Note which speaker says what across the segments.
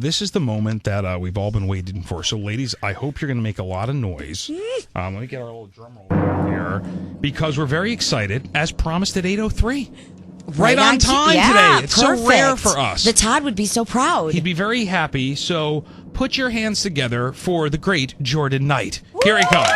Speaker 1: this is the moment that we've all been waiting for. So, ladies, I hope you're going to make a lot of noise. Let me get our little drum roll here because we're very excited, as promised at 8:03. Right on time today. It's
Speaker 2: perfect.
Speaker 1: so rare for us.
Speaker 2: The Todd would be so proud.
Speaker 1: He'd be very happy. So, put your hands together for the great Jordan Knight. Here he comes.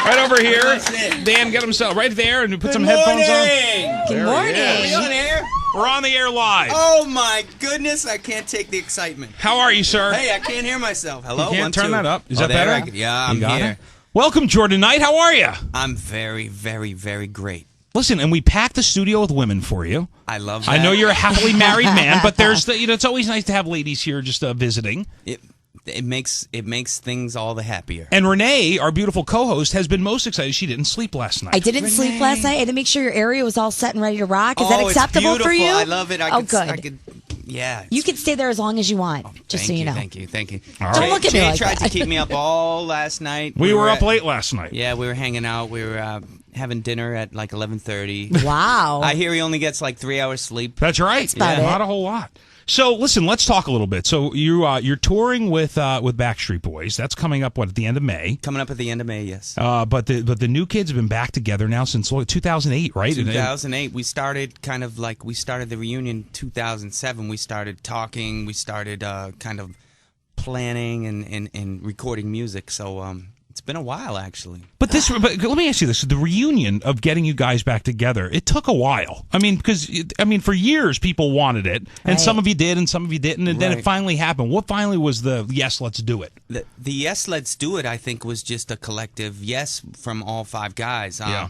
Speaker 1: Right over here. Dan, get himself right there and put some headphones on.
Speaker 2: Good morning.
Speaker 3: Are we on air?
Speaker 1: We're on the air live.
Speaker 3: Oh my goodness, I can't take the excitement.
Speaker 1: How are you, sir?
Speaker 3: Hey, I can't hear myself. Hello?
Speaker 1: You can't turn that up. Is that
Speaker 3: there
Speaker 1: better?
Speaker 3: Yeah, I'm here.
Speaker 1: It? Welcome, Jordan Knight. How are you?
Speaker 3: I'm very, very, very great.
Speaker 1: Listen, and we packed the studio with women for you.
Speaker 3: I love that.
Speaker 1: I know you're a happily married man, but there's it's always nice to have ladies here just visiting.
Speaker 3: It makes things all the happier.
Speaker 1: And Renne, our beautiful co-host, has been most excited. She didn't sleep last night.
Speaker 2: I didn't sleep last night. I had to make sure your area was all set and ready to rock. Is that acceptable
Speaker 3: it's beautiful.
Speaker 2: for you?
Speaker 3: I love it.
Speaker 2: Good.
Speaker 3: Yeah.
Speaker 2: You can stay there as long as you want, just so you know.
Speaker 3: Thank you.
Speaker 1: All
Speaker 2: Don't
Speaker 1: right.
Speaker 2: look at me
Speaker 3: Jay
Speaker 2: like
Speaker 3: tried
Speaker 2: that.
Speaker 3: to keep me up all last night.
Speaker 1: We were up late last night.
Speaker 3: Yeah, we were hanging out. We were having dinner at like 11:30.
Speaker 2: Wow.
Speaker 3: I hear he only gets like 3 hours sleep.
Speaker 1: That's right.
Speaker 2: about it.
Speaker 1: Not a whole lot. So, listen, let's talk a little bit. So, you're touring with Backstreet Boys. That's coming up, at the end of May?
Speaker 3: Coming up at the end of May, yes.
Speaker 1: But the new kids have been back together now since 2008, right?
Speaker 3: 2008. We started the reunion 2007. We started talking. We started kind of planning and recording music. So it's been a while, actually.
Speaker 1: But let me ask you this: the reunion of getting you guys back together, it took a while. I mean, because for years people wanted it, and some of you did, and some of you didn't, and then it finally happened. What finally was the yes, let's do it?
Speaker 3: The yes, let's do it. I think was just a collective yes from all five guys. I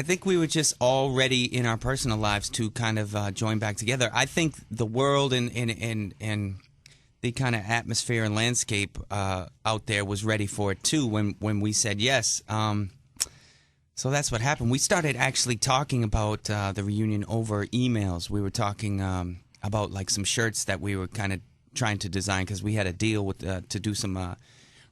Speaker 3: think we were just all ready in our personal lives to kind of join back together. I think the world and the kind of atmosphere and landscape out there was ready for it too when we said yes. So that's what happened. We started actually talking about the reunion over emails. We were talking about like some shirts that we were kind of trying to design because we had a deal with to do some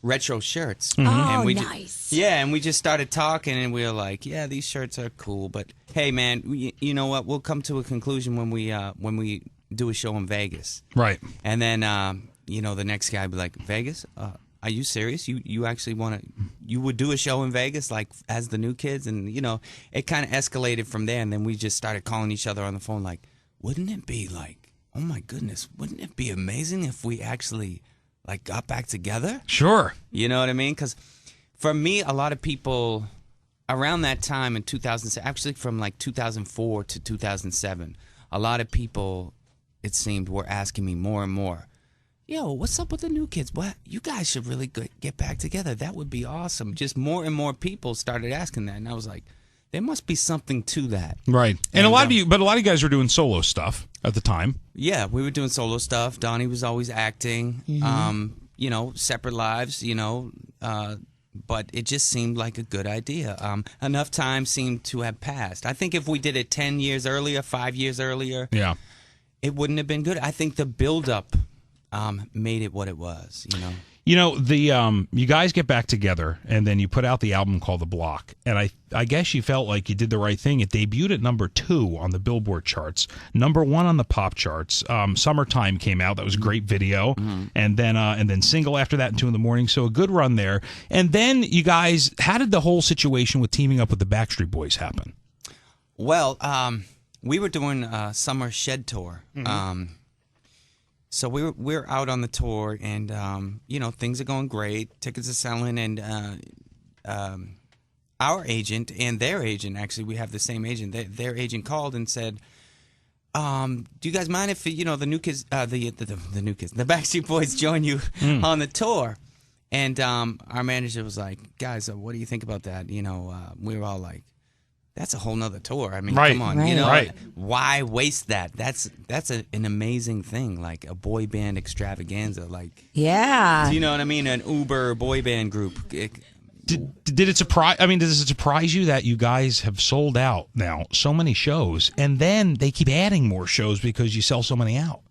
Speaker 3: retro shirts.
Speaker 2: Oh,
Speaker 3: and we
Speaker 2: nice.
Speaker 3: and we just started talking, and we were like, yeah, these shirts are cool, but hey, man, you know what? We'll come to a conclusion when we do a show in Vegas.
Speaker 1: Right.
Speaker 3: And then, the next guy would be like, Vegas? Are you serious? You actually you would do a show in Vegas, like, as the new kids? And, it kind of escalated from there, and then we just started calling each other on the phone like, wouldn't it be like, oh my goodness, wouldn't it be amazing if we actually, like, got back together?
Speaker 1: Sure.
Speaker 3: You know what I mean? Because for me, a lot of people around that time in 2007, actually from like 2004 to 2007, a lot of people, it seemed, were asking me more and more, yo, what's up with the new kids? What? You guys should really get back together. That would be awesome. Just more and more people started asking that. And I was like, there must be something to that.
Speaker 1: Right. And a lot of you guys were doing solo stuff at the time.
Speaker 3: Yeah, we were doing solo stuff. Donnie was always acting, separate lives, but it just seemed like a good idea. Enough time seemed to have passed. I think if we did it 10 years earlier, 5 years earlier, it wouldn't have been good. I think the build-up made it what it was,
Speaker 1: You guys get back together, and then you put out the album called The Block, and I guess you felt like you did the right thing. It debuted at number 2 on the Billboard charts, number 1 on the pop charts. Summertime came out. That was a great video, and then single after that in 2 in the Morning. So a good run there. And then you guys, how did the whole situation with teaming up with the Backstreet Boys happen?
Speaker 3: Well, we were doing a summer shed tour. So we're out on the tour, and things are going great. Tickets are selling, and our agent and their agent, actually, we have the same agent. Their agent called and said, "Do you guys mind if the new kids, the new kids, the Backstreet Boys join you on the tour?" And our manager was like, "Guys, what do you think about that?" We were all like, that's a whole nother tour. I mean, come on, why waste that? That's an amazing thing, like a boy band extravaganza, like do you know what I mean? An Uber boy band group.
Speaker 1: Did it surprise? I mean, does it surprise you that you guys have sold out now so many shows, and then they keep adding more shows because you sell so many out?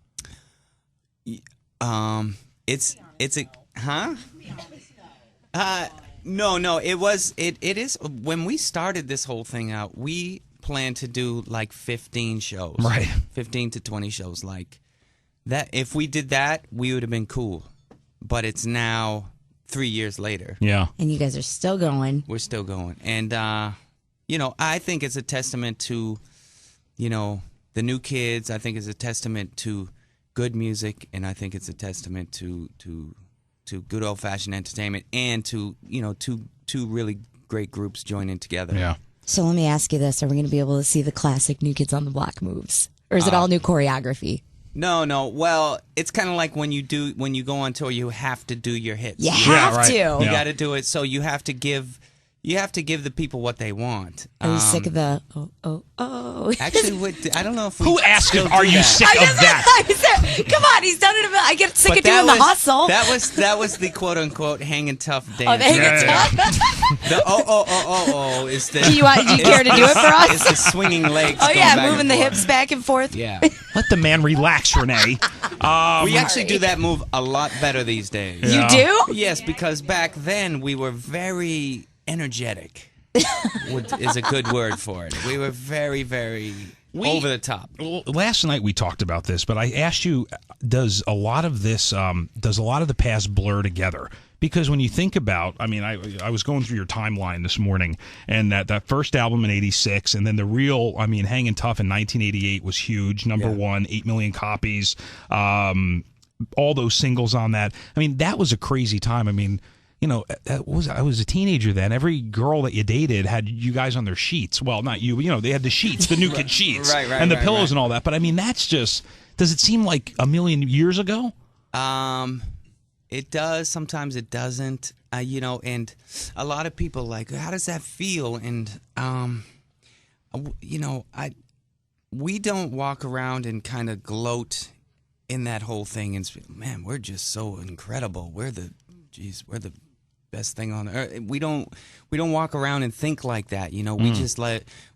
Speaker 3: It's a No, it is when we started this whole thing out, we plan to do like 15 shows.
Speaker 1: Right.
Speaker 3: 15 to 20 shows. Like that. If we did that, we would have been cool. But it's now 3 years later.
Speaker 1: Yeah.
Speaker 2: And you guys are still going.
Speaker 3: We're still going. And, I think it's a testament to, the new kids. I think it's a testament to good music. And I think it's a testament to good old-fashioned entertainment and to, two really great groups joining together.
Speaker 1: Yeah.
Speaker 2: So let me ask you this. Are we going to be able to see the classic New Kids on the Block moves? Or is it all new choreography?
Speaker 3: No. Well, it's kind of like when you go on tour, you have to do your hits.
Speaker 2: You have to.
Speaker 3: You got to do it. So you have to give the people what they want.
Speaker 2: Are you sick of the
Speaker 3: Actually, I don't know if we
Speaker 1: Who asked
Speaker 3: still
Speaker 1: him, are
Speaker 3: do
Speaker 1: you
Speaker 3: that.
Speaker 1: sick of that?
Speaker 2: Come on, he's done it. I get sick
Speaker 3: But
Speaker 2: of doing the hustle.
Speaker 3: That was the quote unquote hanging tough dance.
Speaker 2: Oh, the hanging tough.
Speaker 3: The is the.
Speaker 2: Do you care to do it for us?
Speaker 3: It's the swinging legs.
Speaker 2: Oh
Speaker 3: going
Speaker 2: yeah,
Speaker 3: back
Speaker 2: moving
Speaker 3: and
Speaker 2: the
Speaker 3: forth.
Speaker 2: hips back and forth.
Speaker 3: Yeah.
Speaker 1: Let the man relax, Renne.
Speaker 3: We actually do that move a lot better these days.
Speaker 2: You do?
Speaker 3: Yes, because back then we were very energetic. Is a good word for it. We were very, very over the top.
Speaker 1: Well, last night we talked about this, but I asked you, does a lot of the past blur together? Because when you think about, I was going through your timeline this morning, and that first album in '86, and then the real, Hangin' Tough in 1988 was huge, number one, 8 million copies, all those singles on that. That was a crazy time. I was a teenager then. Every girl that you dated had you guys on their sheets. Well, not you. They had the sheets, the New Kid sheets, and the pillows and all that. But that's just. Does it seem like a million years ago?
Speaker 3: It does. Sometimes it doesn't. And a lot of people like, how does that feel? And we don't walk around and kind of gloat in that whole thing and say, man, we're just so incredible. We're the best thing on earth. We don't walk around and think like that. We just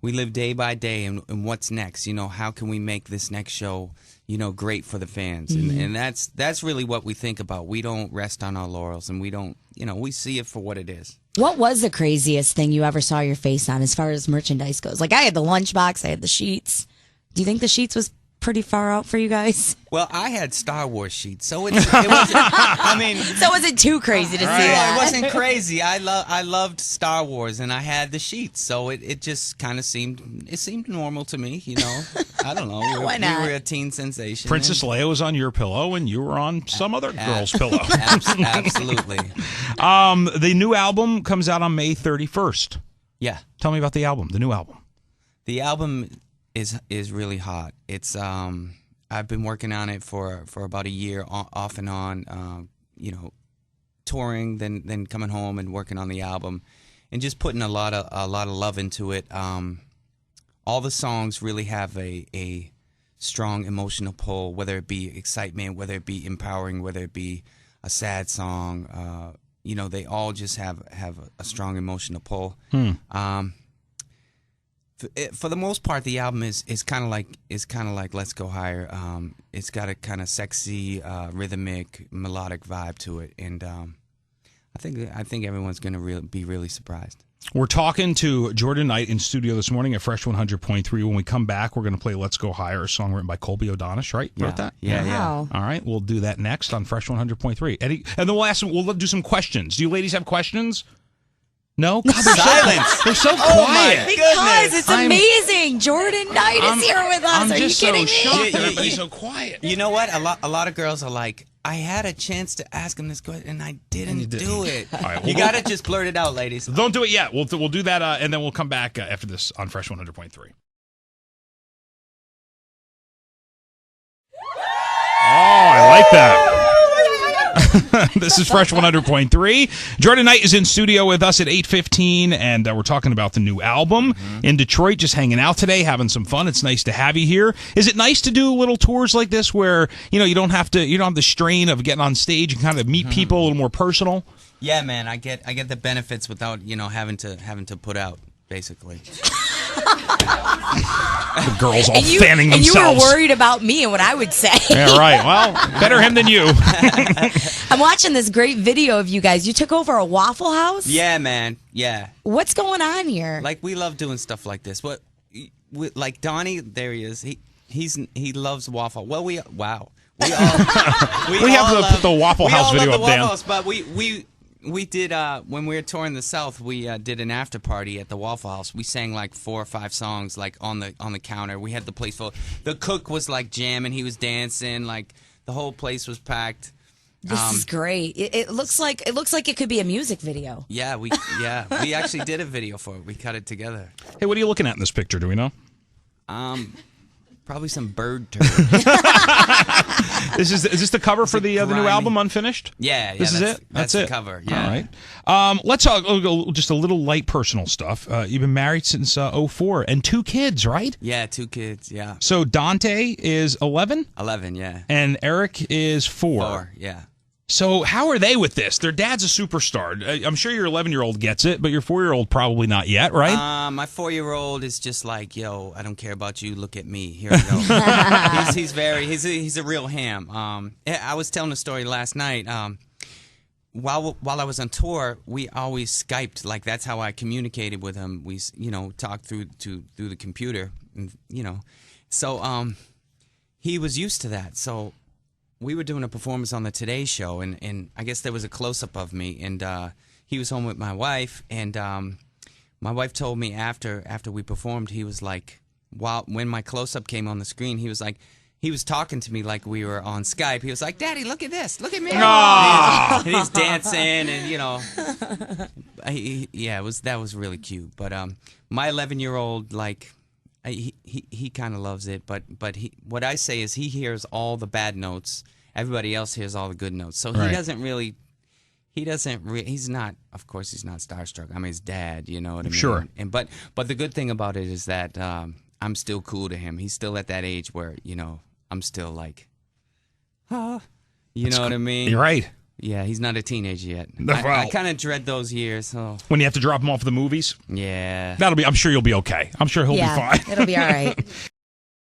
Speaker 3: we live day by day and what's next. How can we make this next show, great for the fans? And that's really what we think about. We don't rest on our laurels, and we don't, we see it for what it is.
Speaker 2: What was the craziest thing you ever saw your face on as far as merchandise goes? Like I had the lunchbox, I had the sheets. Do you think the sheets was pretty far out for you guys?
Speaker 3: Well, I had Star Wars sheets, so it wasn't. So
Speaker 2: it wasn't too crazy to see that.
Speaker 3: It wasn't crazy. I loved Star Wars, and I had the sheets, so it just kind of seemed normal to me. I don't know.
Speaker 2: Why not?
Speaker 3: We were a teen sensation.
Speaker 1: Princess Leia was on your pillow, and you were on some other girl's pillow.
Speaker 3: Absolutely.
Speaker 1: The new album comes out on May 31st.
Speaker 3: Yeah.
Speaker 1: Tell me about the album. The new album.
Speaker 3: The album is really hot. It's I've been working on it for about a year, off and on. Touring, then coming home and working on the album, and just putting a lot of love into it. All the songs really have a strong emotional pull, whether it be excitement, whether it be empowering, whether it be a sad song. They all just have a strong emotional pull. For the most part, the album is kind of like Let's Go Higher. It's got a kind of sexy, rhythmic, melodic vibe to it, and I think everyone's going to be really surprised.
Speaker 1: We're talking to Jordan Knight in studio this morning at Fresh 100.3. When we come back, we're going to play Let's Go Higher, a song written by Colby O'Donish, right?
Speaker 3: Yeah.
Speaker 1: Wrote that?
Speaker 3: Yeah.
Speaker 1: All right, we'll do that next on Fresh 100.3. Eddie, and then we'll do some questions. Do you ladies have questions? No? God,
Speaker 3: Silence.
Speaker 1: They're so
Speaker 3: Oh
Speaker 1: quiet.
Speaker 3: my
Speaker 2: Because it's amazing. Jordan Knight is here with us.
Speaker 1: I'm
Speaker 2: Are you
Speaker 1: just
Speaker 2: kidding
Speaker 1: so
Speaker 2: me?
Speaker 1: shocked that everybody's so quiet.
Speaker 3: You know what? A lot of girls are like, I had a chance to ask him this question, and I didn't do it.
Speaker 1: All right,
Speaker 3: you got to just blurt it out, ladies.
Speaker 1: Don't do it yet. We'll do that, and then we'll come back after this on Fresh 100.3. Oh, I like that. This is Fresh 100.3. Jordan Knight is in studio with us at 8:15, and we're talking about the new album in Detroit. Just hanging out today, having some fun. It's nice to have you here. Is it nice to do little tours like this where you don't have the strain of getting on stage and kind of meet people a little more personal?
Speaker 3: Yeah, man, I get the benefits without having to put out, basically.
Speaker 1: The girls all fanning themselves.
Speaker 2: And you were worried about me and what I would say.
Speaker 1: Yeah, right. Well, better him than you.
Speaker 2: I'm watching this great video of you guys. You took over a Waffle House?
Speaker 3: Yeah, man. Yeah.
Speaker 2: What's going on here?
Speaker 3: Like, we love doing stuff like this. like Donnie, there he is. He loves Waffle. Well, we all
Speaker 1: We have to put the Waffle House video up, Dan.
Speaker 3: But we did when we were touring the South. We did an after party at the Waffle House. We sang like 4 or 5 songs like on the counter. We had the place full. The cook was like jamming. He was dancing. Like the whole place was packed.
Speaker 2: This is great. It looks like it could be a music video.
Speaker 3: Yeah, we actually did a video for it. We cut it together.
Speaker 1: Hey, what are you looking at in this picture? Do we know?
Speaker 3: Probably some bird turd.
Speaker 1: Is this the cover for the new album, Unfinished?
Speaker 3: Yeah.
Speaker 1: This is it?
Speaker 3: That's
Speaker 1: it.
Speaker 3: the cover, yeah.
Speaker 1: All right. Let's talk just a little light personal stuff. You've been married since 2004 and 2 kids, right?
Speaker 3: Yeah, 2 kids, yeah.
Speaker 1: So Dante is 11?
Speaker 3: 11, yeah.
Speaker 1: And Eric is 4.
Speaker 3: 4, yeah.
Speaker 1: So how are they with this? Their dad's a superstar. I'm sure your 11-year-old gets it, but your 4-year-old probably not yet, right?
Speaker 3: My 4-year-old is just like, yo, I don't care about you. Look at me. Here we go. he's a real ham. I was telling a story last night. While I was on tour, we always Skyped. Like that's how I communicated with him. We talked through the computer, and so he was used to that. So. We were doing a performance on the Today Show, and I guess there was a close-up of me, and he was home with my wife, and my wife told me after we performed, he was like, when my close-up came on the screen, he was like, he was talking to me like we were on Skype. He was like, Daddy, look at this, look at me. And he's dancing, and that was really cute. But my 11-year-old, like, he kind of loves it, but what I say is he hears all the bad notes. Everybody else hears all the good notes. So he doesn't really. He's not. Of course, he's not starstruck. I mean, his dad. You know what I mean?
Speaker 1: Sure.
Speaker 3: But the good thing about it is that I'm still cool to him. He's still at that age where I'm still like, you know what I mean?
Speaker 1: You're right.
Speaker 3: Yeah, he's not a teenager yet.
Speaker 1: Well,
Speaker 3: I kind of dread those years. So.
Speaker 1: When you have to drop him off at the movies?
Speaker 3: Yeah.
Speaker 1: I'm sure you'll be okay. I'm sure he'll be fine.
Speaker 2: It'll be all right.